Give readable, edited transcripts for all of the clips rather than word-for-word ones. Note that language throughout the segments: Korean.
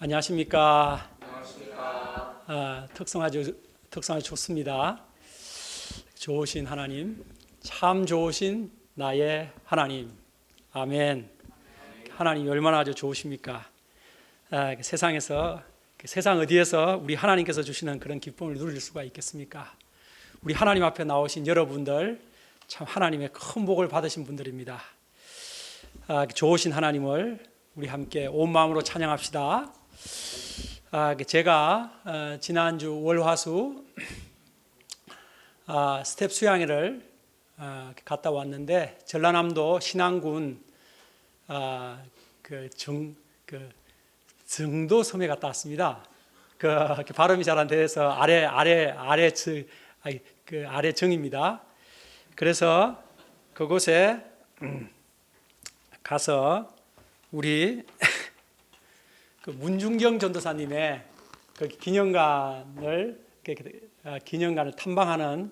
안녕하십니까. 안녕하십니까. 특성아주 좋습니다. 좋으신 하나님, 참 좋으신 나의 하나님. 아멘. 하나님이 얼마나 아주 좋으십니까? 세상에서, 세상 어디에서 우리 하나님께서 주시는 그런 기쁨을 누릴 수가 있겠습니까? 우리 하나님 앞에 나오신 여러분들, 참 하나님의 큰 복을 받으신 분들입니다. 좋으신 하나님을 우리 함께 온 마음으로 찬양합시다. 제가 지난주 월화수 스텝 수양회를 갔다 왔는데 전라남도 신안군 정도 섬에 갔다 왔습니다. 발음이 잘 안 돼서 아래 정입니다. 그래서 그곳에 가서 우리 문중경 전도사님의 기념관을 탐방하는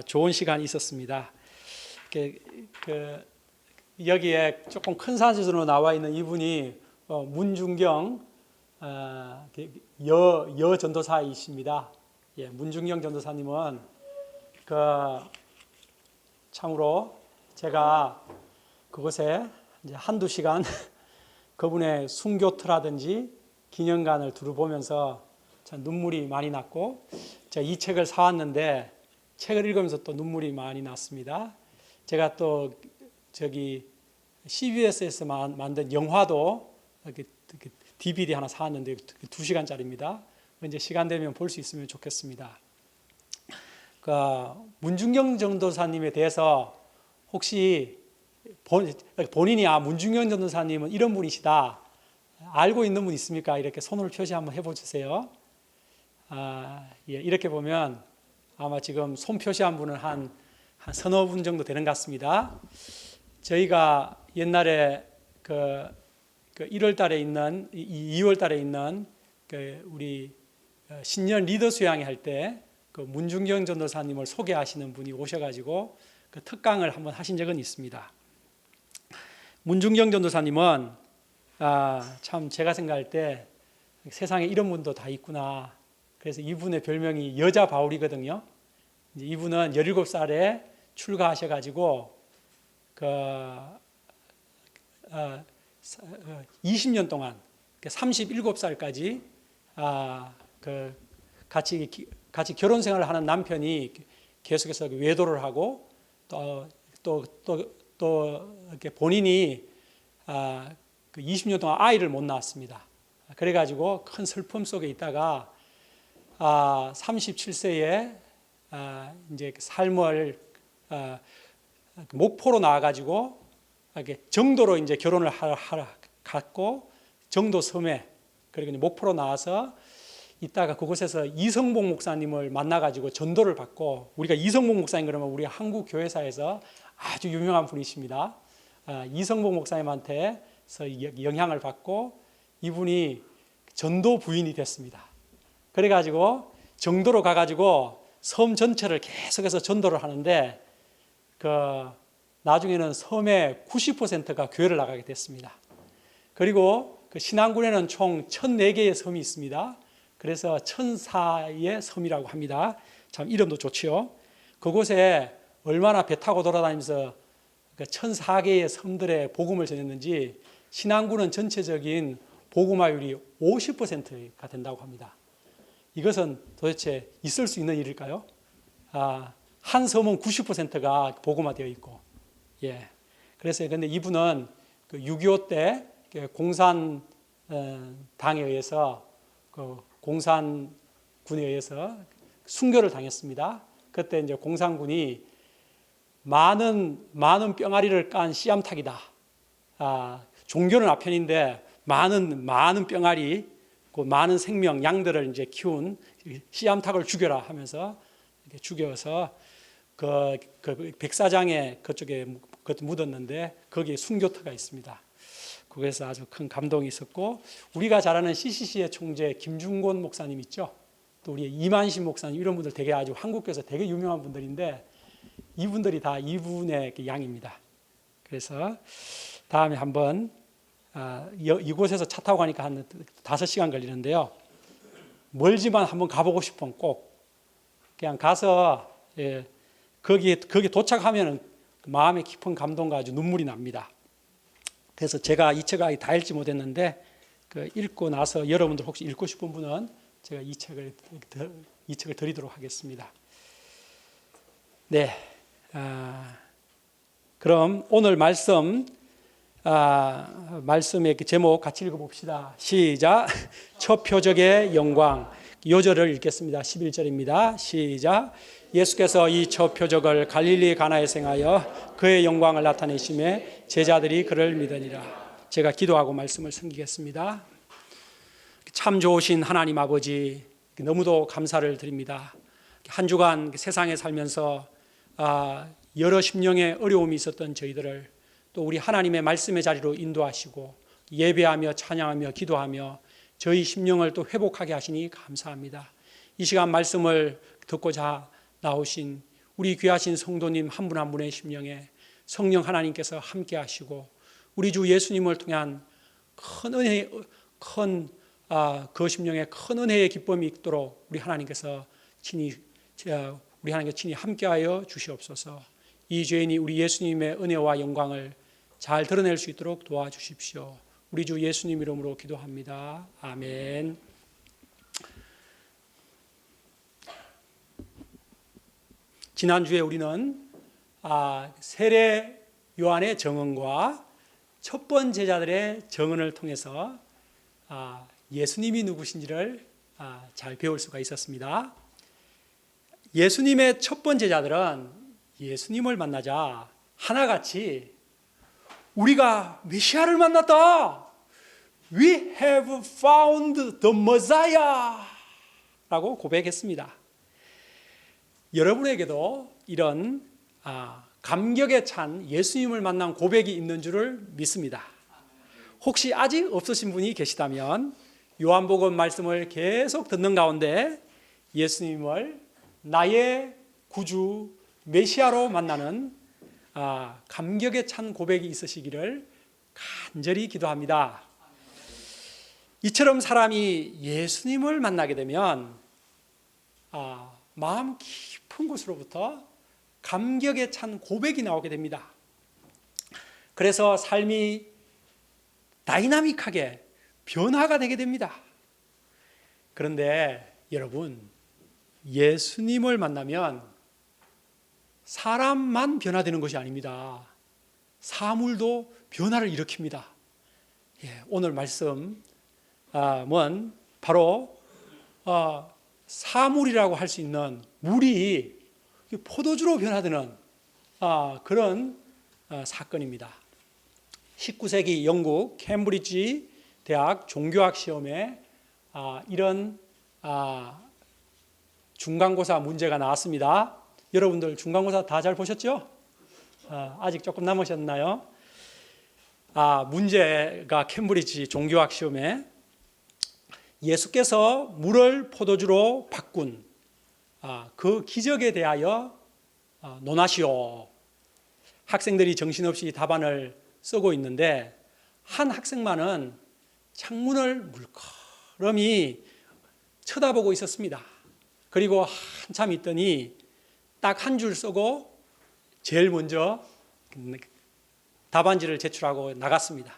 좋은 시간이 있었습니다. 여기에 조금 큰 사진으로 나와 있는 이분이 문중경 여 전도사이십니다. 예, 문중경 전도사님은 참으로 제가 그곳에 이제 한두 시간 그분의 순교트라든지 기념관을 두루보면서 참 눈물이 많이 났고, 제가 이 책을 사왔는데 책을 읽으면서 또 눈물이 많이 났습니다. 제가 또 CBS에서 만든 영화도 DVD 하나 사왔는데 2시간짜리입니다. 이제 시간 되면 볼 수 있으면 좋겠습니다. 문중경 전도사님에 대해서 혹시 본인이 문중경 전도사님은 이런 분이시다 알고 있는 분 있습니까? 이렇게 손을 표시 한번 해보세요. 예, 이렇게 보면 아마 지금 손 표시한 분은 한 서너 분 정도 되는 것 같습니다. 저희가 옛날에 1월 달에 있는 2월 달에 있는 우리 신년 리더 수양회 할 때 문중경 전도사님을 소개하시는 분이 오셔가지고 특강을 한번 하신 적은 있습니다. 문중경 전도사님은 참 제가 생각할 때 세상에 이런 분도 다 있구나. 그래서 이분의 별명이 여자 바울이거든요. 이제 이분은 17살에 출가하셔가지고 20년 동안 37살까지 같이 결혼 생활을 하는 남편이 계속해서 외도를 하고 또 이렇게 본인이 20년 동안 아이를 못 낳았습니다. 그래가지고 큰 슬픔 속에 있다가 37세에 이제 삶을 목포로 나와가지고 정도로 이제 결혼을 갔고 정도 섬에 그리고 목포로 나와서 있다가 그곳에서 이성복 목사님을 만나가지고 전도를 받고, 우리가 이성복 목사님 그러면 우리 한국 교회사에서 아주 유명한 분이십니다. 이성복 목사님한테서 영향을 받고 이분이 전도 부인이 됐습니다. 그래가지고 정도로 가가지고 섬 전체를 계속해서 전도를 하는데 나중에는 섬의 90%가 교회를 나가게 됐습니다. 그리고 신안군에는 총 1004개의 섬이 있습니다. 그래서 천사의 섬이라고 합니다. 참 이름도 좋지요. 그곳에 얼마나 배 타고 돌아다니면서 1004개의 섬들의 복음을 전했는지 신안군은 전체적인 복음화율이 50%가 된다고 합니다. 이것은 도대체 있을 수 있는 일일까요? 한 섬은 90%가 복음화되어 있고, 예. 그래서 근데 이분은 6.25 때 공산당에 의해서 공산군에 의해서 순교를 당했습니다. 그때 이제 공산군이 많은 병아리를 깐 씨암탉이다. 종교는 아편인데 많은 병아리, 많은 생명 양들을 이제 키운 씨암탉을 죽여라 하면서 이렇게 죽여서 백사장에 그쪽에 묻었는데 거기에 순교터가 있습니다. 거기서 아주 큰 감동이 있었고, 우리가 잘 아는 CCC의 총재 김중곤 목사님 있죠. 또 우리 이만신 목사님 이런 분들 되게 아주 한국교회에서 되게 유명한 분들인데 이분들이 다 이분의 양입니다. 그래서 다음에 한번 이곳에서 차 타고 가니까 한 5시간 걸리는데요. 멀지만 한번 가보고 싶은 꼭 그냥 가서 거기 도착하면 마음의 깊은 감동과 아주 눈물이 납니다. 그래서 제가 이 책을 다 읽지 못했는데 읽고 나서 여러분들 혹시 읽고 싶은 분은 제가 이 책을 드리도록 하겠습니다. 네, 그럼 오늘 말씀의 제목 같이 읽어봅시다. 시작. 첫 표적의 영광. 요절을 읽겠습니다. 11절입니다. 시작. 예수께서 이 첫 표적을 갈릴리 가나에서 행하여 그의 영광을 나타내심에 제자들이 그를 믿으니라. 제가 기도하고 말씀을 섬기겠습니다. 참 좋으신 하나님 아버지, 너무도 감사를 드립니다. 한 주간 세상에 살면서 여러 심령의 어려움이 있었던 저희들을 또 우리 하나님의 말씀의 자리로 인도하시고 예배하며 찬양하며 기도하며 저희 심령을 또 회복하게 하시니 감사합니다. 이 시간 말씀을 듣고자 나오신 우리 귀하신 성도님 한 분 한 분의 심령에 성령 하나님께서 함께 하시고 우리 주 예수님을 통한 큰 은혜, 그 심령에 큰 은혜의 기쁨이 있도록 우리 하나님께서 친히 함께하여 주시옵소서. 이 죄인이 우리 예수님의 은혜와 영광을 잘 드러낼 수 있도록 도와주십시오. 우리 주 예수님 이름으로 기도합니다. 아멘. 지난주에 우리는 세례 요한의 증언과 첫 번 제자들의 증언을 통해서 예수님이 누구신지를 잘 배울 수가 있었습니다. 예수님의 첫 번 제자들은 예수님을 만나자 하나같이 우리가 메시아를 만났다. We have found the Messiah 라고 고백했습니다. 여러분에게도 이런 감격에 찬 예수님을 만난 고백이 있는 줄을 믿습니다. 혹시 아직 없으신 분이 계시다면 요한복음 말씀을 계속 듣는 가운데 예수님을 나의 구주 메시아로 만나는 감격에 찬 고백이 있으시기를 간절히 기도합니다. 이처럼 사람이 예수님을 만나게 되면 마음 깊은 곳으로부터 감격에 찬 고백이 나오게 됩니다. 그래서 삶이 다이나믹하게 변화가 되게 됩니다. 그런데 여러분, 예수님을 만나면 사람만 변화되는 것이 아닙니다. 사물도 변화를 일으킵니다. 오늘 말씀은 바로 사물이라고 할 수 있는 물이 포도주로 변화되는 그런 사건입니다. 19세기 영국 캠브리지 대학 종교학 시험에 이런 중간고사 문제가 나왔습니다. 여러분들 중간고사 다 잘 보셨죠? 아직 조금 남으셨나요? 문제가 캠브리지 종교학 시험에 예수께서 물을 포도주로 바꾼 그 기적에 대하여 논하시오. 학생들이 정신없이 답안을 쓰고 있는데 한 학생만은 창문을 물끄러미 쳐다보고 있었습니다. 그리고 한참 있더니 딱 한 줄 쓰고 제일 먼저 답안지를 제출하고 나갔습니다.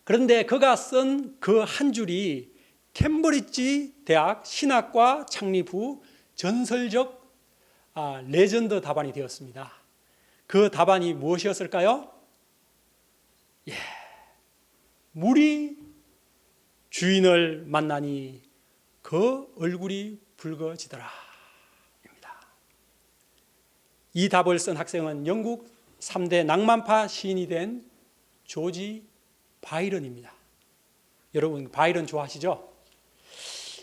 그런데 그가 쓴 그 한 줄이 캠브리지 대학 신학과 창립 후 전설적 레전드 답안이 되었습니다. 그 답안이 무엇이었을까요? 물이 주인을 만나니 그 얼굴이 붉어지더라 입니다. 이 답을 쓴 학생은 영국 3대 낭만파 시인이 된 조지 바이런입니다. 여러분 바이런 좋아하시죠?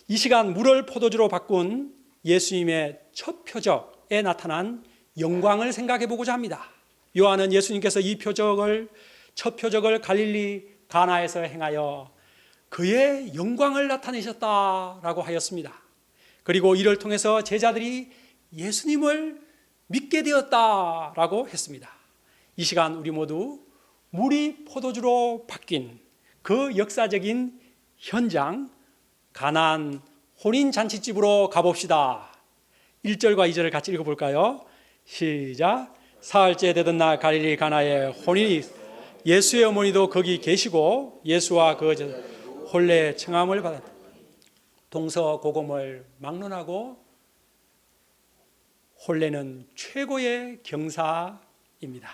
이 시간 물을 포도주로 바꾼 예수님의 첫 표적에 나타난 영광을 생각해 보고자 합니다. 요한은 예수님께서 이 첫 표적을 갈릴리 가나에서 행하여 그의 영광을 나타내셨다라고 하였습니다. 그리고 이를 통해서 제자들이 예수님을 믿게 되었다라고 했습니다. 이 시간 우리 모두 물이 포도주로 바뀐 그 역사적인 현장, 가나안 혼인잔치집으로 가봅시다. 1절과 2절을 같이 읽어볼까요? 시작. 사흘째 되던 날 갈릴리 가나에 혼인이 예수의 어머니도 거기 계시고 예수와 그 혼례 청함을 받았다. 동서고금을 막론하고 혼례는 최고의 경사입니다.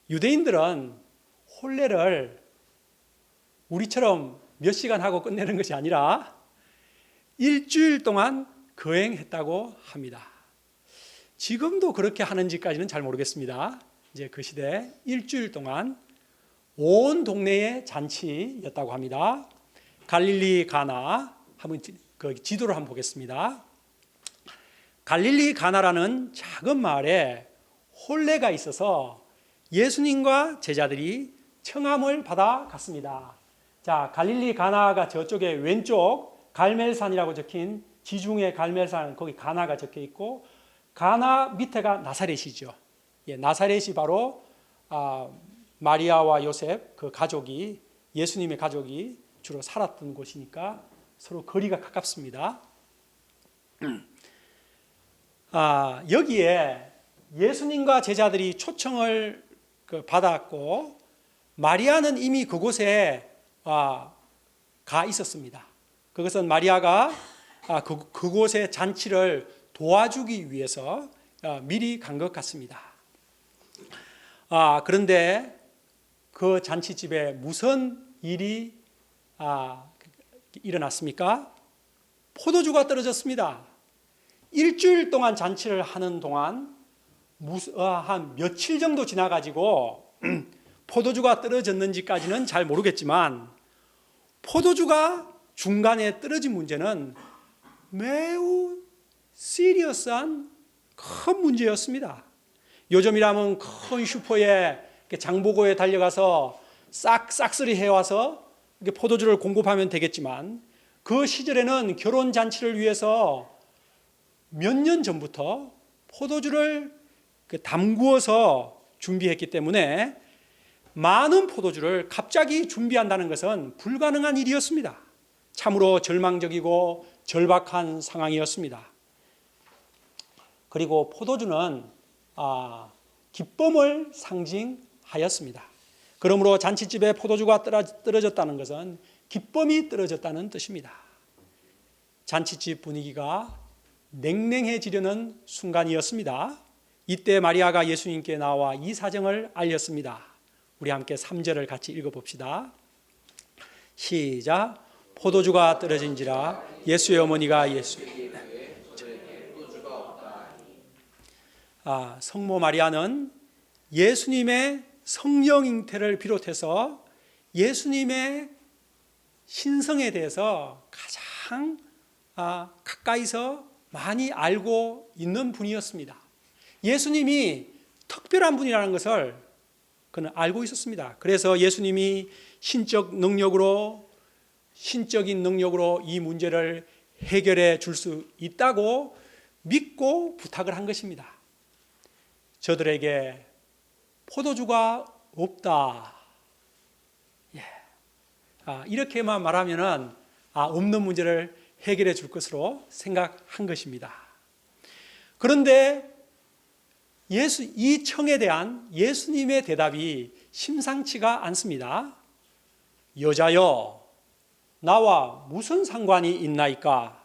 유대인들은 혼례를 우리처럼 몇 시간 하고 끝내는 것이 아니라 일주일 동안 거행했다고 합니다. 지금도 그렇게 하는지까지는 잘 모르겠습니다. 이제 그 시대 일주일 동안 온 동네의 잔치였다고 합니다. 갈릴리 가나 한번 그 지도를 한번 보겠습니다. 갈릴리 가나라는 작은 마을에 혼례가 있어서 예수님과 제자들이 청함을 받아 갔습니다. 자, 갈릴리 가나가 저쪽에 왼쪽 갈멜산이라고 적힌 지중해 갈멜산 거기 가나가 적혀 있고 가나 밑에가 나사렛이죠. 예, 나사렛이 바로 마리아와 요셉 그 가족이 예수님의 가족이 주로 살았던 곳이니까 서로 거리가 가깝습니다. 여기에 예수님과 제자들이 초청을 받았고 마리아는 이미 그곳에 가 있었습니다. 그것은 마리아가 그곳의 잔치를 도와주기 위해서 미리 간 것 같습니다. 그런데 그 잔치집에 무슨 일이 일어났습니까? 포도주가 떨어졌습니다. 일주일 동안 잔치를 하는 동안 한 며칠 정도 지나가지고 포도주가 떨어졌는지까지는 잘 모르겠지만 포도주가 중간에 떨어진 문제는 매우 시리어스한 큰 문제였습니다. 요즘이라면 큰 슈퍼에 장보고에 달려가서 싹쓸이 해와서 포도주를 공급하면 되겠지만 그 시절에는 결혼잔치를 위해서 몇 년 전부터 포도주를 담구어서 준비했기 때문에 많은 포도주를 갑자기 준비한다는 것은 불가능한 일이었습니다. 참으로 절망적이고 절박한 상황이었습니다. 그리고 포도주는 기쁨을 상징하였습니다. 그러므로 잔치집에 포도주가 떨어졌다는 것은 기쁨이 떨어졌다는 뜻입니다. 잔치집 분위기가 냉랭해지려는 순간이었습니다. 이때 마리아가 예수님께 나와 이 사정을 알렸습니다. 우리 함께 3절을 같이 읽어봅시다. 시작. 포도주가 떨어진지라 예수의 어머니가 성모 마리아는 예수님의 성령 잉태를 비롯해서 예수님의 신성에 대해서 가장 가까이서 많이 알고 있는 분이었습니다. 예수님이 특별한 분이라는 것을 그는 알고 있었습니다. 그래서 예수님이 신적인 능력으로 이 문제를 해결해 줄 수 있다고 믿고 부탁을 한 것입니다. 저들에게 포도주가 없다. 이렇게만 말하면은 없는 문제를 해결해 줄 것으로 생각한 것입니다. 그런데 이 청에 대한 예수님의 대답이 심상치가 않습니다. 여자여, 나와 무슨 상관이 있나이까?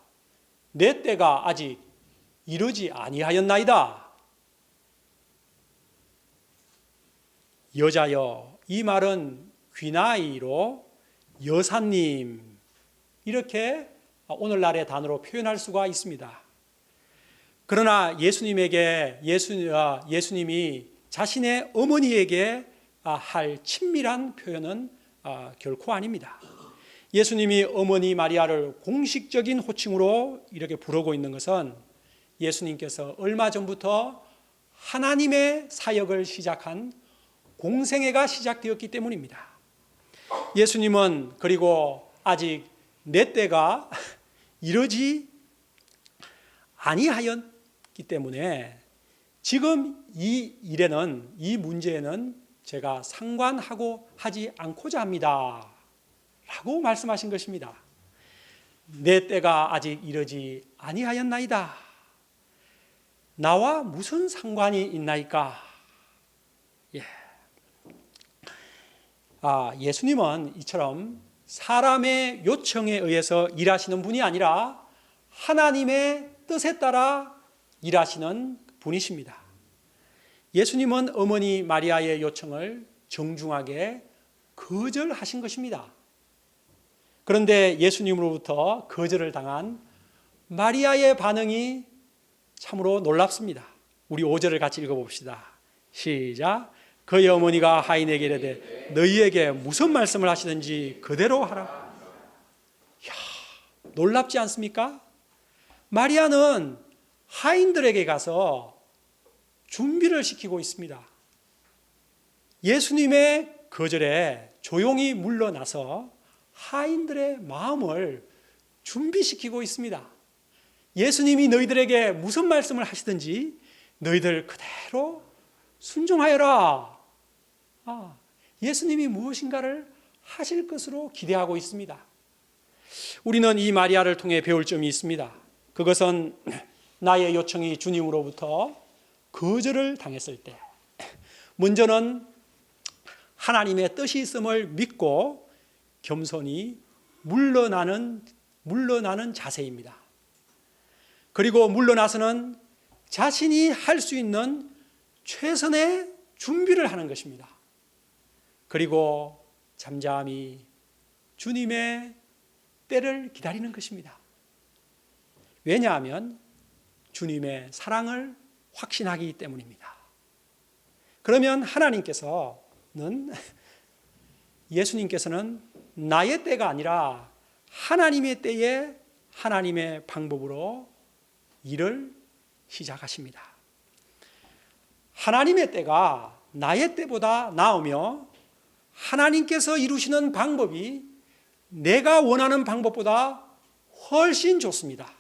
내 때가 아직 이르지 아니하였나이다. 여자여, 이 말은 귀나이로 여사님 이렇게 오늘날의 단어로 표현할 수가 있습니다. 그러나 예수님이 자신의 어머니에게 할 친밀한 표현은 결코 아닙니다. 예수님이 어머니 마리아를 공식적인 호칭으로 이렇게 부르고 있는 것은 예수님께서 얼마 전부터 하나님의 사역을 시작한 공생애가 시작되었기 때문입니다. 예수님은 그리고 아직 내 때가 이르지 아니하였기 때문에 지금 이 문제에는 제가 상관하고 하지 않고자 합니다. 라고 말씀하신 것입니다. 내 때가 아직 이르지 아니하였나이다. 나와 무슨 상관이 있나이까? 예수님은 이처럼 사람의 요청에 의해서 일하시는 분이 아니라 하나님의 뜻에 따라 일하시는 분이십니다. 예수님은 어머니 마리아의 요청을 정중하게 거절하신 것입니다. 그런데 예수님으로부터 거절을 당한 마리아의 반응이 참으로 놀랍습니다. 우리 5절을 같이 읽어봅시다. 시작. 그의 어머니가 하인에게 이르되 너희에게 무슨 말씀을 하시든지 그대로 하라. 이야, 놀랍지 않습니까? 마리아는 하인들에게 가서 준비를 시키고 있습니다. 예수님의 거절에 조용히 물러나서 하인들의 마음을 준비시키고 있습니다. 예수님이 너희들에게 무슨 말씀을 하시든지 너희들 그대로 순종하여라. 예수님이 무엇인가를 하실 것으로 기대하고 있습니다. 우리는 이 마리아를 통해 배울 점이 있습니다. 그것은 나의 요청이 주님으로부터 거절을 당했을 때 먼저는 하나님의 뜻이 있음을 믿고 겸손히 물러나는 자세입니다. 그리고 물러나서는 자신이 할 수 있는 최선의 준비를 하는 것입니다. 그리고 잠잠히 주님의 때를 기다리는 것입니다. 왜냐하면 주님의 사랑을 확신하기 때문입니다. 그러면 예수님께서는 나의 때가 아니라 하나님의 때에 하나님의 방법으로 일을 시작하십니다. 하나님의 때가 나의 때보다 나으며 하나님께서 이루시는 방법이 내가 원하는 방법보다 훨씬 좋습니다.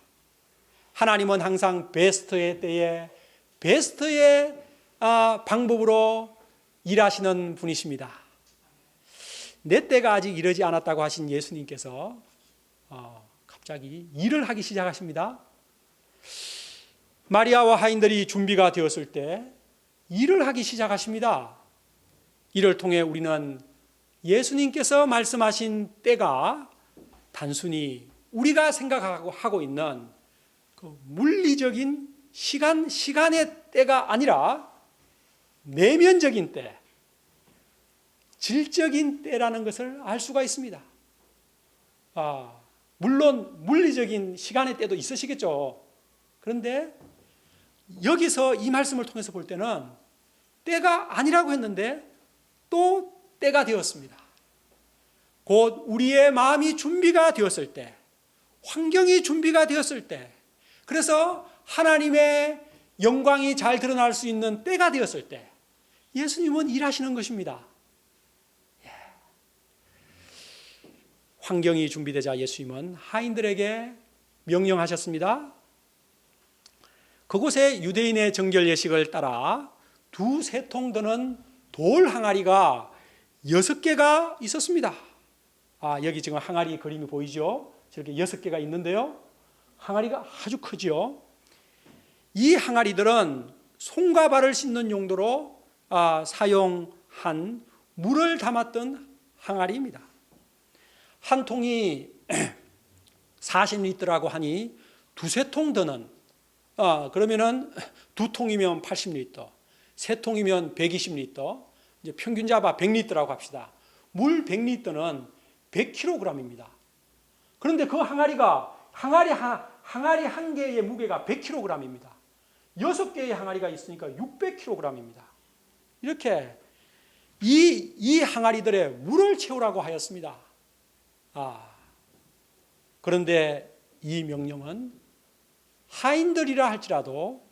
하나님은 항상 베스트의 때에 베스트의 방법으로 일하시는 분이십니다. 내 때가 아직 이르지 않았다고 하신 예수님께서 갑자기 일을 하기 시작하십니다. 마리아와 하인들이 준비가 되었을 때 일을 하기 시작하십니다. 이를 통해 우리는 예수님께서 말씀하신 때가 단순히 우리가 생각하고 있는 그 물리적인 시간의 때가 아니라 내면적인 때, 질적인 때라는 것을 알 수가 있습니다. 물론 물리적인 시간의 때도 있으시겠죠. 그런데 여기서 이 말씀을 통해서 볼 때는 때가 아니라고 했는데 또 때가 되었습니다. 곧 우리의 마음이 준비가 되었을 때, 환경이 준비가 되었을 때, 그래서 하나님의 영광이 잘 드러날 수 있는 때가 되었을 때 예수님은 일하시는 것입니다. 환경이 준비되자 예수님은 하인들에게 명령하셨습니다. 그곳에 유대인의 정결 예식을 따라 2-3통 드는 돌 항아리가 6개가 있었습니다. 여기 지금 항아리 그림이 보이죠? 저렇게 6개가 있는데요. 항아리가 아주 크죠. 이 항아리들은 손과 발을 씻는 용도로 사용한 물을 담았던 항아리입니다. 한 통이 40리터라고 하니 2-3통 드는 그러면은 2통이면 80리터, 3통이면 120리터, 이제 평균 잡아 100리터라고 합시다. 물 100리터는 100kg입니다. 그런데 그 항아리 한 개의 무게가 100kg입니다. 6개의 항아리가 있으니까 600kg입니다. 이렇게 이 항아리들에 물을 채우라고 하였습니다. 그런데 이 명령은 하인들이라 할지라도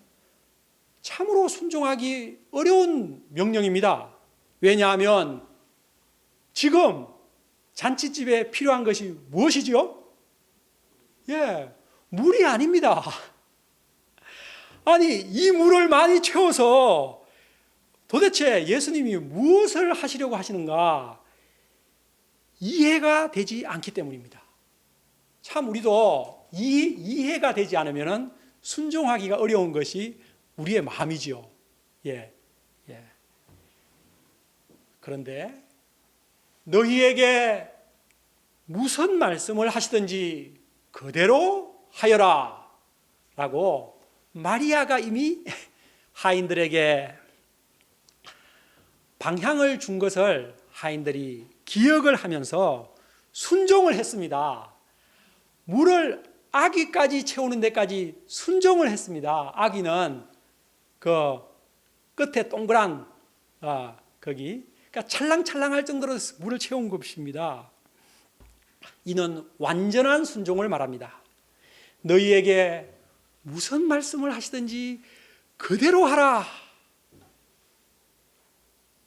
참으로 순종하기 어려운 명령입니다. 왜냐하면 지금 잔치집에 필요한 것이 무엇이죠? 물이 아닙니다. 아니, 이 물을 많이 채워서 도대체 예수님이 무엇을 하시려고 하시는가 이해가 되지 않기 때문입니다. 참 우리도 이해가 되지 않으면 순종하기가 어려운 것이 우리의 마음이지요. 예. 그런데 너희에게 무슨 말씀을 하시든지 그대로 하여라 라고 마리아가 이미 하인들에게 방향을 준 것을 하인들이 기억을 하면서 순종을 했습니다. 물을 아기까지 채우는 데까지 순종을 했습니다. 아기는 그 끝에 동그란 거기 그러니까 찰랑찰랑할 정도로 물을 채운 것입니다. 이는 완전한 순종을 말합니다. 너희에게 무슨 말씀을 하시든지 그대로 하라.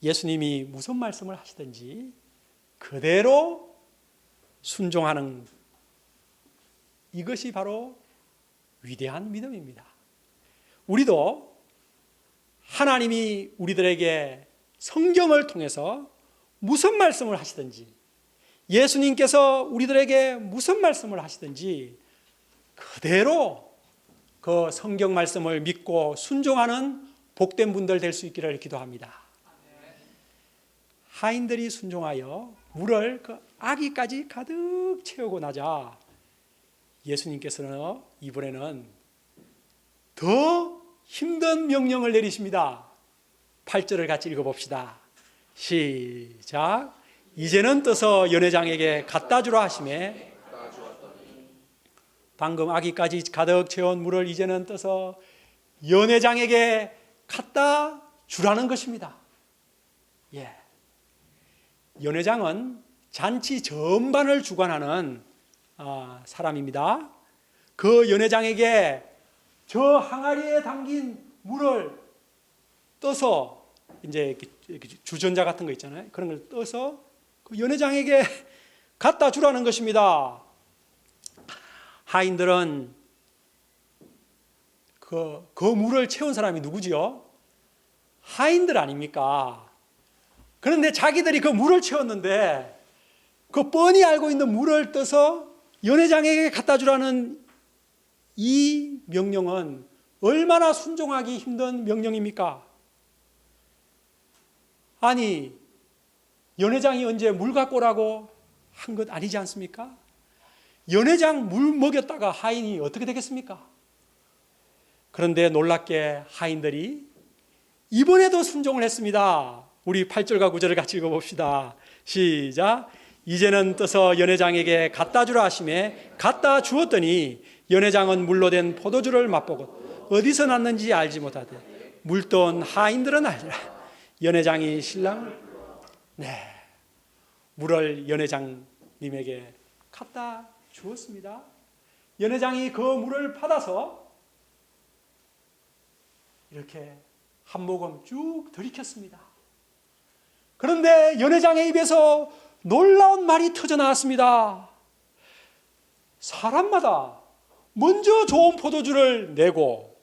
예수님이 무슨 말씀을 하시든지 그대로 순종하는 이것이 바로 위대한 믿음입니다. 우리도 하나님이 우리들에게 성경을 통해서 무슨 말씀을 하시든지 예수님께서 우리들에게 무슨 말씀을 하시든지 그대로 그 성경 말씀을 믿고 순종하는 복된 분들 될 수 있기를 기도합니다. 하인들이 순종하여 물을 그 아기까지 가득 채우고 나자 예수님께서는 이번에는 더 힘든 명령을 내리십니다. 8절을 같이 읽어봅시다. 시작. 이제는 떠서 연회장에게 갖다 주라 하시매 방금 아기까지 가득 채운 물을 이제는 떠서 연회장에게 갖다 주라는 것입니다. 예. 연회장은 잔치 전반을 주관하는 사람입니다. 그 연회장에게 저 항아리에 담긴 물을 떠서 이제 이렇게 주전자 같은 거 있잖아요. 그런 걸 떠서 그 연회장에게 갖다 주라는 것입니다. 하인들은 그 물을 채운 사람이 누구지요? 하인들 아닙니까? 그런데 자기들이 그 물을 채웠는데 그 뻔히 알고 있는 물을 떠서 연회장에게 갖다 주라는 이 명령은 얼마나 순종하기 힘든 명령입니까? 아니, 연회장이 언제 물 갖고 오라고 한 것 아니지 않습니까? 연회장 물 먹였다가 하인이 어떻게 되겠습니까? 그런데 놀랍게 하인들이 이번에도 순종을 했습니다. 우리 8절과 9절을 같이 읽어봅시다. 시작. 이제는 떠서 연회장에게 갖다 주라 하시매 갖다 주었더니 연회장은 물로 된 포도주를 맛보고 어디서 났는지 알지 못하되 물떠온 하인들은 알리라. 연회장이 신랑을 물을 연회장님에게 갖다 주었습니다. 연회장이 그 물을 받아서 이렇게 한 모금 쭉 들이켰습니다. 그런데 연회장의 입에서 놀라운 말이 터져 나왔습니다. 사람마다 먼저 좋은 포도주를 내고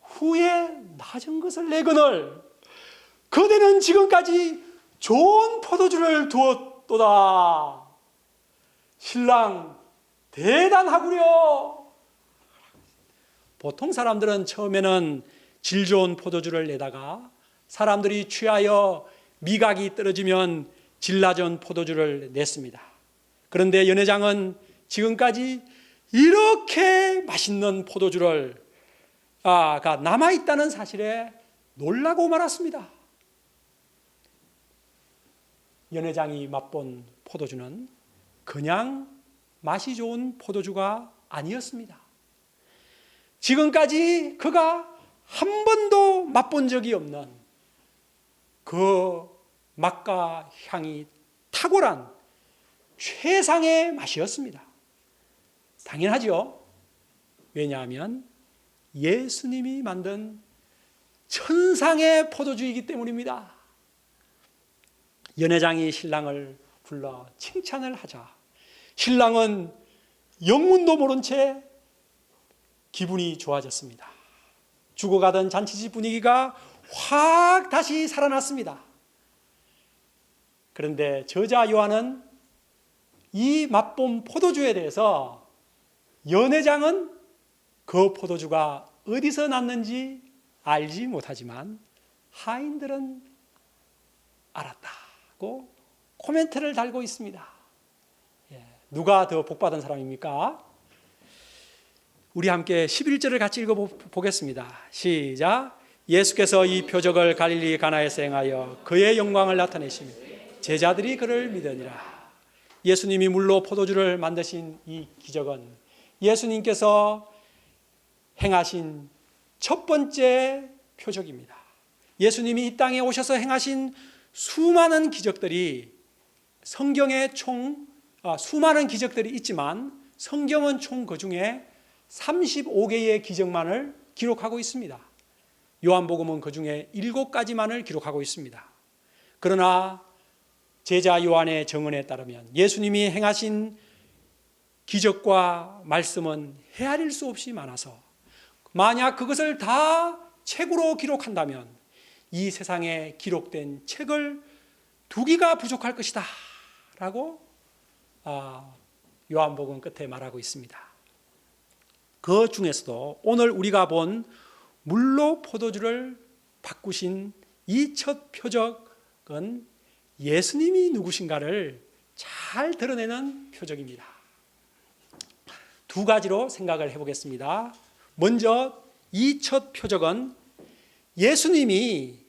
후에 낮은 것을 내거늘 그대는 지금까지 좋은 포도주를 두었도다. 신랑 대단하구려. 보통 사람들은 처음에는 질 좋은 포도주를 내다가 사람들이 취하여 미각이 떨어지면 질 낮은 포도주를 냈습니다. 그런데 연회장은 지금까지 이렇게 맛있는 포도주를 남아있다는 사실에 놀라고 말았습니다. 연회장이 맛본 포도주는 그냥 맛이 좋은 포도주가 아니었습니다. 지금까지 그가 한 번도 맛본 적이 없는 그 맛과 향이 탁월한 최상의 맛이었습니다. 당연하죠. 왜냐하면 예수님이 만든 천상의 포도주이기 때문입니다. 연회장이 신랑을 불러 칭찬을 하자 신랑은 영문도 모른 채 기분이 좋아졌습니다. 죽어가던 잔치집 분위기가 확 다시 살아났습니다. 그런데 저자 요한은 이 맛본 포도주에 대해서 연회장은 그 포도주가 어디서 났는지 알지 못하지만 하인들은 알았다고 코멘트를 달고 있습니다. 누가 더 복받은 사람입니까? 우리 함께 11절을 같이 읽어보겠습니다. 시작. 예수께서 이 표적을 갈릴리 가나에서 행하여 그의 영광을 나타내시며 제자들이 그를 믿으니라. 예수님이 물로 포도주를 만드신 이 기적은 예수님께서 행하신 첫 번째 표적입니다. 예수님이 이 땅에 오셔서 행하신 수많은 기적들이 성경에 수많은 기적들이 있지만 성경은 총 그 중에 35개의 기적만을 기록하고 있습니다. 요한복음은 그 중에 7가지만을 기록하고 있습니다. 그러나 제자 요한의 증언에 따르면 예수님이 행하신 기적과 말씀은 헤아릴 수 없이 많아서 만약 그것을 다 책으로 기록한다면 이 세상에 기록된 책을 2기가 부족할 것이다 라고 요한복음 끝에 말하고 있습니다. 그 중에서도 오늘 우리가 본 물로 포도주를 바꾸신 이 첫 표적은 예수님이 누구신가를 잘 드러내는 표적입니다. 2가지로 생각을 해보겠습니다. 먼저 이 첫 표적은 예수님이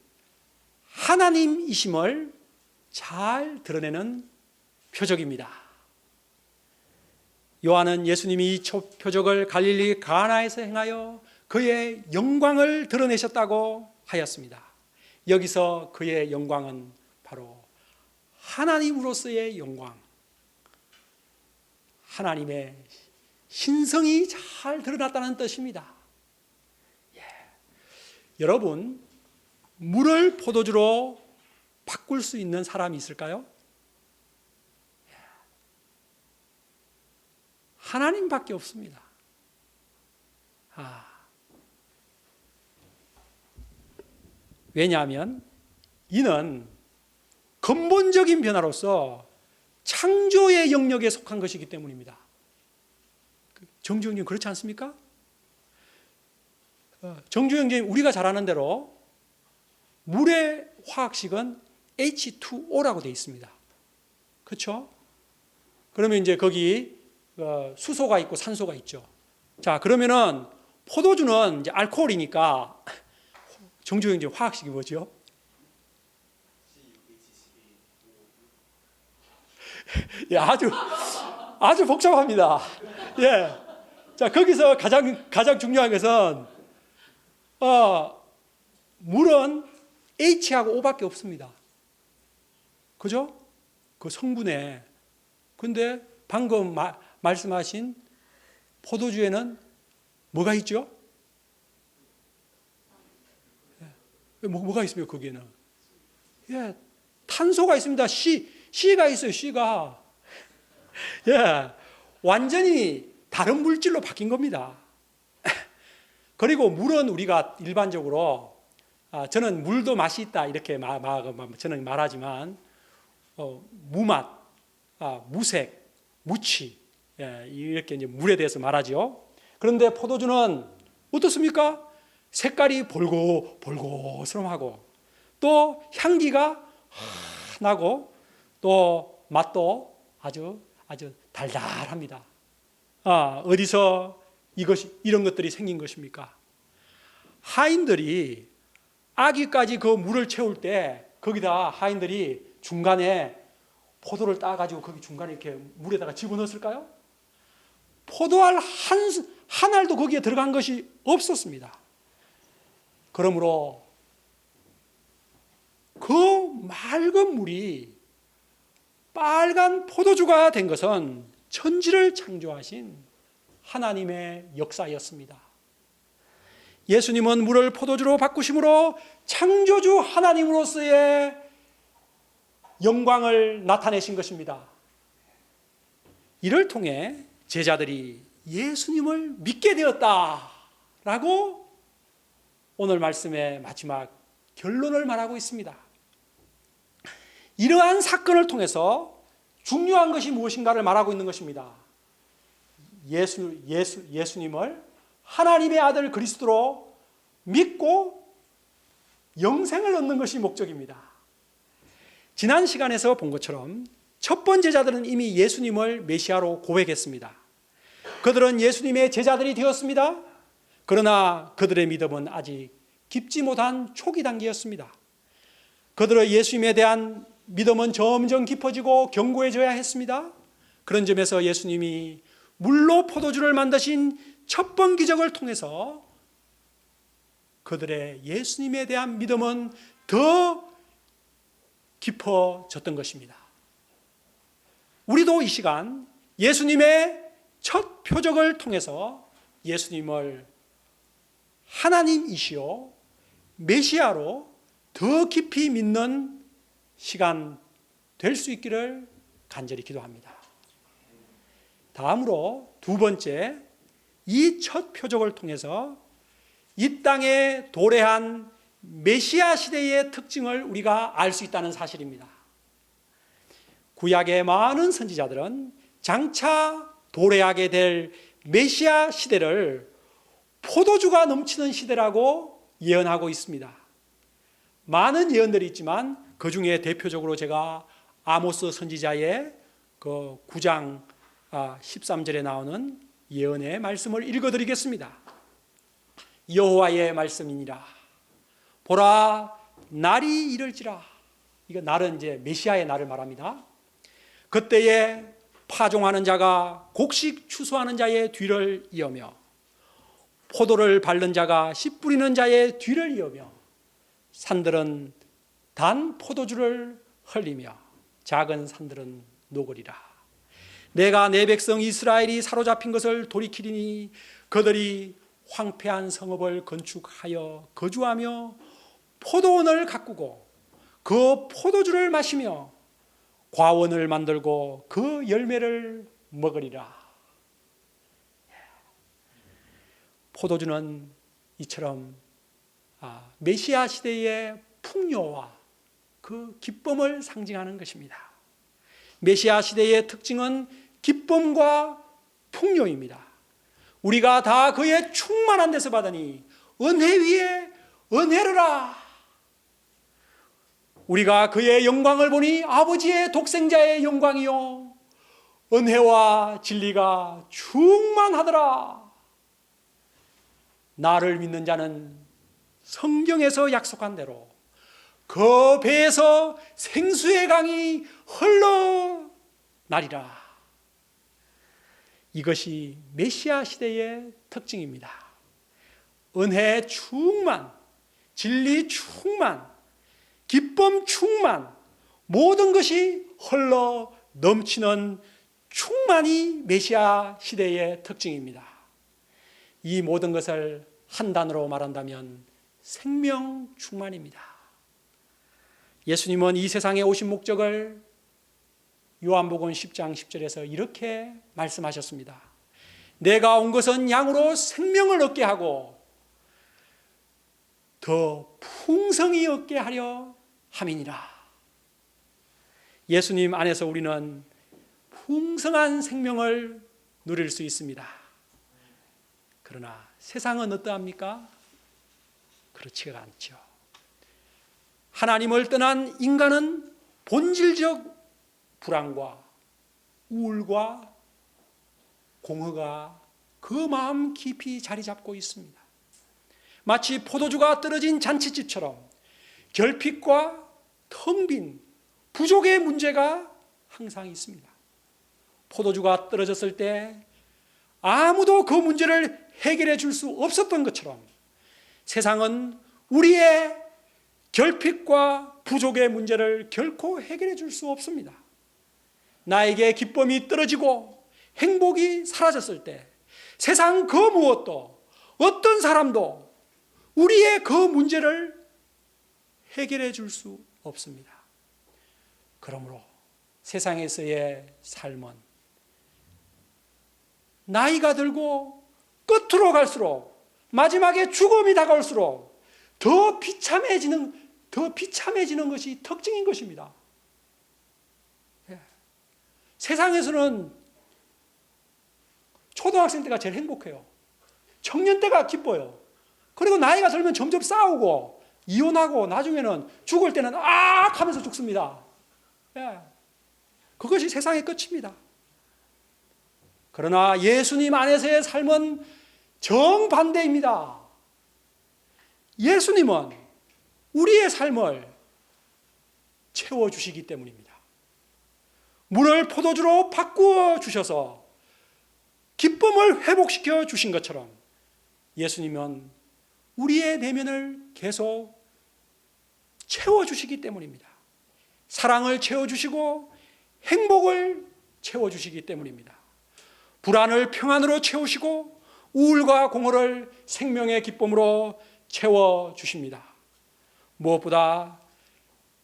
하나님이심을 잘 드러내는 표적입니다. 요한은 예수님이 이 첫 표적을 갈릴리 가나에서 행하여 그의 영광을 드러내셨다고 하였습니다. 여기서 그의 영광은 바로 하나님으로서의 영광, 하나님의 신성이 잘 드러났다는 뜻입니다. 여러분, 물을 포도주로 바꿀 수 있는 사람이 있을까요? 하나님밖에 없습니다. 왜냐하면 이는 근본적인 변화로서 창조의 영역에 속한 것이기 때문입니다. 정주영님 그렇지 않습니까? 정주영님 우리가 잘 아는 대로 물의 화학식은 H2O라고 되어 있습니다. 그렇죠? 그러면 이제 거기 수소가 있고 산소가 있죠. 자, 그러면은 포도주는 이제 알코올이니까 정주영님 화학식이 뭐죠? 예, 아주 복잡합니다. 예. 자, 거기서 가장 중요한 것은 물은 H하고 O밖에 없습니다. 그죠? 그 성분에. 근데 방금 말씀하신 포도주에는 뭐가 있죠? 뭐가 있습니까, 거기에는? 예, 탄소가 있습니다. C가 있어요, C가. 예, 완전히 다른 물질로 바뀐 겁니다. 그리고 물은 우리가 일반적으로 저는 물도 맛이 있다 이렇게 저는 말하지만 무맛, 무색, 무취 이렇게 이제 물에 대해서 말하죠. 그런데 포도주는 어떻습니까? 색깔이 볼고스름하고 또 향기가 나고 또 맛도 아주 달달합니다. 어디서 이런 것들이 생긴 것입니까? 하인들이 아기까지 그 물을 채울 때 거기다 하인들이 중간에 포도를 따가지고 거기 중간에 이렇게 물에다가 집어넣었을까요? 포도알 한 알도 거기에 들어간 것이 없었습니다. 그러므로 그 맑은 물이 빨간 포도주가 된 것은 천지를 창조하신 하나님의 역사였습니다. 예수님은 물을 포도주로 바꾸심으로 창조주 하나님으로서의 영광을 나타내신 것입니다. 이를 통해 제자들이 예수님을 믿게 되었다라고 오늘 말씀의 마지막 결론을 말하고 있습니다. 이러한 사건을 통해서 중요한 것이 무엇인가를 말하고 있는 것입니다. 예수님을 하나님의 아들 그리스도로 믿고 영생을 얻는 것이 목적입니다. 지난 시간에서 본 것처럼 첫 번째 제자들은 이미 예수님을 메시아로 고백했습니다. 그들은 예수님의 제자들이 되었습니다. 그러나 그들의 믿음은 아직 깊지 못한 초기 단계였습니다. 그들의 예수님에 대한 믿음은 점점 깊어지고 견고해져야 했습니다. 그런 점에서 예수님이 물로 포도주를 만드신 첫 번 기적을 통해서 그들의 예수님에 대한 믿음은 더 깊어졌던 것입니다. 우리도 이 시간 예수님의 첫 표적을 통해서 예수님을 하나님이시요 메시아로 더 깊이 믿는 시간 될 수 있기를 간절히 기도합니다. 다음으로 두 번째, 이 첫 표적을 통해서 이 땅에 도래한 메시아 시대의 특징을 우리가 알 수 있다는 사실입니다. 구약의 많은 선지자들은 장차 도래하게 될 메시아 시대를 포도주가 넘치는 시대라고 예언하고 있습니다. 많은 예언들이 있지만 그 중에 대표적으로 제가 아모스 선지자의 그 9장 13절에 나오는 예언의 말씀을 읽어드리겠습니다. 여호와의 말씀이니라. 보라, 날이 이를지라. 이거 날은 이제 메시아의 날을 말합니다. 그때에 파종하는 자가 곡식 추수하는 자의 뒤를 이으며 포도를 밟는 자가 씨 뿌리는 자의 뒤를 이으며 산들은 단 포도주를 흘리며 작은 산들은 녹으리라. 내가 내 백성 이스라엘이 사로잡힌 것을 돌이키리니 그들이 황폐한 성읍을 건축하여 거주하며 포도원을 가꾸고 그 포도주를 마시며 과원을 만들고 그 열매를 먹으리라. 포도주는 이처럼 메시아 시대의 풍요와 그 기쁨을 상징하는 것입니다. 메시아 시대의 특징은 기쁨과 풍요입니다. 우리가 다 그의 충만한 데서 받으니 은혜 위에 은혜르라. 우리가 그의 영광을 보니 아버지의 독생자의 영광이요 은혜와 진리가 충만하더라. 나를 믿는 자는 성경에서 약속한 대로 그 배에서 생수의 강이 흘러나리라. 이것이 메시아 시대의 특징입니다. 은혜 충만, 진리 충만, 기쁨 충만, 모든 것이 흘러 넘치는 충만이 메시아 시대의 특징입니다. 이 모든 것을 한 단어로 말한다면 생명 충만입니다. 예수님은 이 세상에 오신 목적을 요한복음 10장 10절에서 이렇게 말씀하셨습니다. 내가 온 것은 양으로 생명을 얻게 하고 더 풍성히 얻게 하려 함이니라. 예수님 안에서 우리는 풍성한 생명을 누릴 수 있습니다. 그러나 세상은 어떠합니까? 그렇지가 않죠. 하나님을 떠난 인간은 본질적 불안과 우울과 공허가 그 마음 깊이 자리 잡고 있습니다. 마치 포도주가 떨어진 잔치집처럼 결핍과 텅 빈 부족의 문제가 항상 있습니다. 포도주가 떨어졌을 때 아무도 그 문제를 해결해 줄 수 없었던 것처럼 세상은 우리의 결핍과 부족의 문제를 결코 해결해 줄 수 없습니다. 나에게 기쁨이 떨어지고 행복이 사라졌을 때 세상 그 무엇도 어떤 사람도 우리의 그 문제를 해결해 줄 수 없습니다. 그러므로 세상에서의 삶은 나이가 들고 끝으로 갈수록 마지막에 죽음이 다가올수록 더 비참해지는 더 비참해지는 것이 특징인 것입니다. 예. 세상에서는 초등학생 때가 제일 행복해요. 청년 때가 기뻐요. 그리고 나이가 들면 점점 싸우고 이혼하고 나중에는 죽을 때는 악 하면서 죽습니다. 예. 그것이 세상의 끝입니다. 그러나 예수님 안에서의 삶은 정반대입니다. 예수님은 우리의 삶을 채워주시기 때문입니다. 물을 포도주로 바꾸어 주셔서 기쁨을 회복시켜 주신 것처럼 예수님은 우리의 내면을 계속 채워주시기 때문입니다. 사랑을 채워주시고 행복을 채워주시기 때문입니다. 불안을 평안으로 채우시고 우울과 공허를 생명의 기쁨으로 채워주십니다. 무엇보다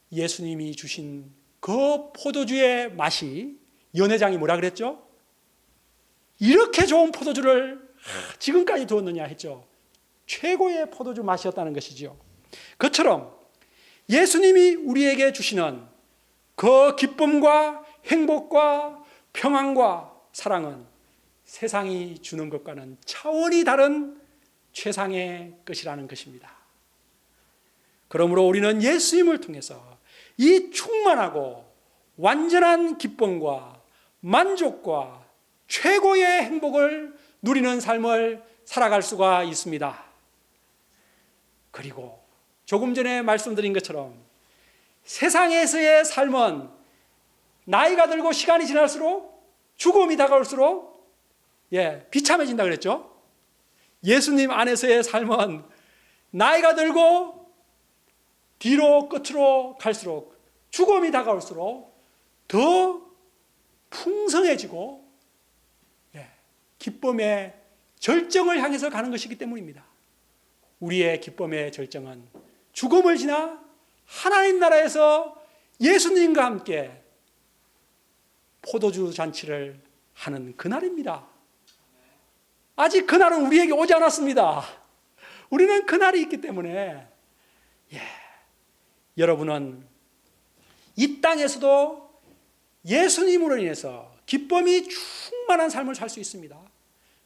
예수님이 주신 그 포도주의 맛이, 연회장이 뭐라 그랬죠? 이렇게 좋은 포도주를 지금까지 두었느냐 했죠. 최고의 포도주 맛이었다는 것이죠. 그처럼 예수님이 우리에게 주시는 그 기쁨과 행복과 평안과 사랑은 세상이 주는 것과는 차원이 다른 최상의 것이라는 것입니다. 그러므로 우리는 예수님을 통해서 이 충만하고 완전한 기쁨과 만족과 최고의 행복을 누리는 삶을 살아갈 수가 있습니다. 그리고 조금 전에 말씀드린 것처럼 세상에서의 삶은 나이가 들고 시간이 지날수록 죽음이 다가올수록 비참해진다 그랬죠. 예수님 안에서의 삶은 나이가 들고 뒤로 끝으로 갈수록 죽음이 다가올수록 더 풍성해지고 기쁨의 절정을 향해서 가는 것이기 때문입니다. 우리의 기쁨의 절정은 죽음을 지나 하나님 나라에서 예수님과 함께 포도주 잔치를 하는 그날입니다. 아직 그날은 우리에게 오지 않았습니다. 우리는 그날이 있기 때문에 여러분은 이 땅에서도 예수님으로 인해서 기쁨이 충만한 삶을 살 수 있습니다.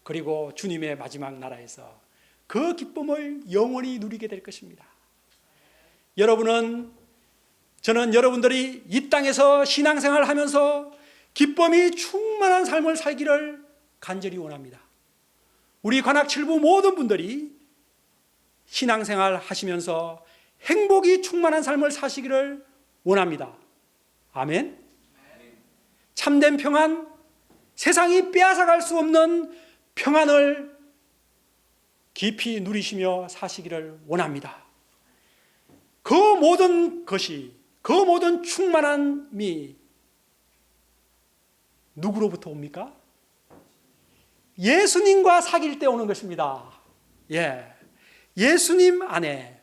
그리고 주님의 마지막 나라에서 그 기쁨을 영원히 누리게 될 것입니다. 저는 여러분들이 이 땅에서 신앙생활을 하면서 기쁨이 충만한 삶을 살기를 간절히 원합니다. 우리 관악칠부 모든 분들이 신앙생활 하시면서 행복이 충만한 삶을 사시기를 원합니다. 아멘. 참된 평안, 세상이 빼앗아갈 수 없는 평안을 깊이 누리시며 사시기를 원합니다. 그 모든 것이, 그 모든 충만함이 누구로부터 옵니까? 예수님과 사귈 때 오는 것입니다. 예수님 안에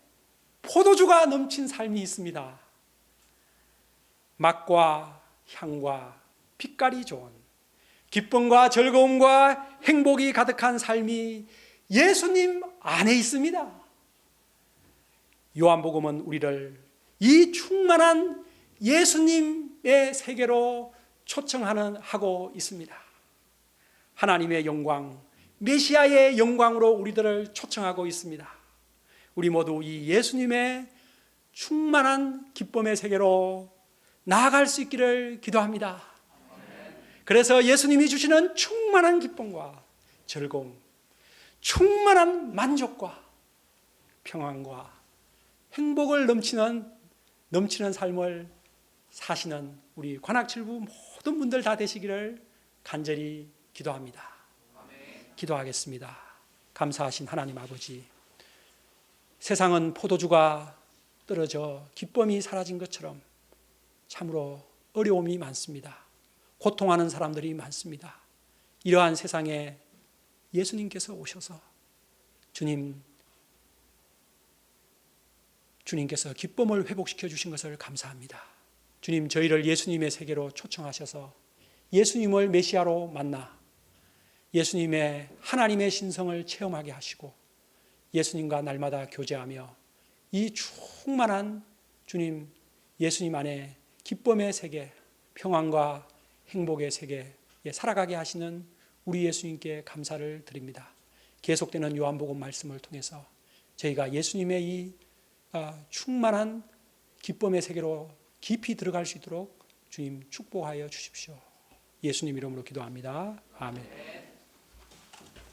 포도주가 넘친 삶이 있습니다. 맛과 향과 빛깔이 좋은 기쁨과 즐거움과 행복이 가득한 삶이 예수님 안에 있습니다. 요한복음은 우리를 이 충만한 예수님의 세계로 초청하고 있습니다. 하나님의 영광, 메시아의 영광으로 우리들을 초청하고 있습니다. 우리 모두 이 예수님의 충만한 기쁨의 세계로 나아갈 수 있기를 기도합니다. 그래서 예수님이 주시는 충만한 기쁨과 즐거움, 충만한 만족과 평안과 행복을 넘치는 삶을 사시는 우리 관악칠부 모든 분들 다 되시기를 간절히 기도합니다. 기도하겠습니다. 감사하신 하나님 아버지, 세상은 포도주가 떨어져 기쁨이 사라진 것처럼 참으로 어려움이 많습니다. 고통하는 사람들이 많습니다. 이러한 세상에 예수님께서 오셔서 주님께서 기쁨을 회복시켜 주신 것을 감사합니다. 주님, 저희를 예수님의 세계로 초청하셔서 예수님을 메시아로 만나 예수님의 하나님의 신성을 체험하게 하시고 예수님과 날마다 교제하며 이 충만한 주님, 예수님 안에 기쁨의 세계, 평안과 행복의 세계에 살아가게 하시는 우리 예수님께 감사를 드립니다. 계속되는 요한복음 말씀을 통해서 저희가 예수님의 이 충만한 기쁨의 세계로 깊이 들어갈 수 있도록 주님 축복하여 주십시오. 예수님 이름으로 기도합니다. 아멘.